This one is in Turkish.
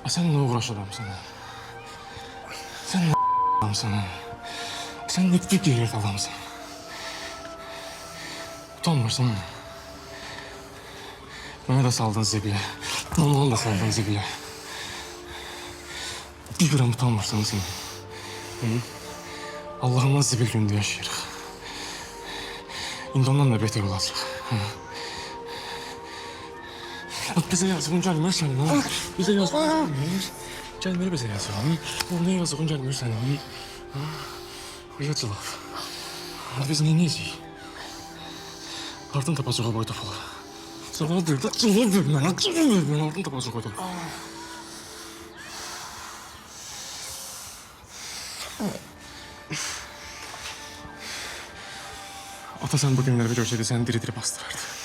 Sen ne uğraş adamsın? Sen ne adamsın? Sen ne fikir adamsın? Utanmırsın mı? Beni de saldın zibile. Onu da saldın zibile. Bir gram utanmırsın sen. Allah'ımdan zibil günde yaşayırıq. İndi ondan da beter olacaq. Bize yazığın gelmirsən lan. Bize yazığın gelmir. Gelmir bize yazığın. Ne yazığın gelmirsən lan. Yıcılıq. Biz ne neyəcəyik? Ardın tapacaq o boyda falan. Cevap ver, cevap ver bana. Cevap ver bana. Ardın tapacaq o da. Ata sen bugünleri bir görseydi seni diri diri bastırırdı.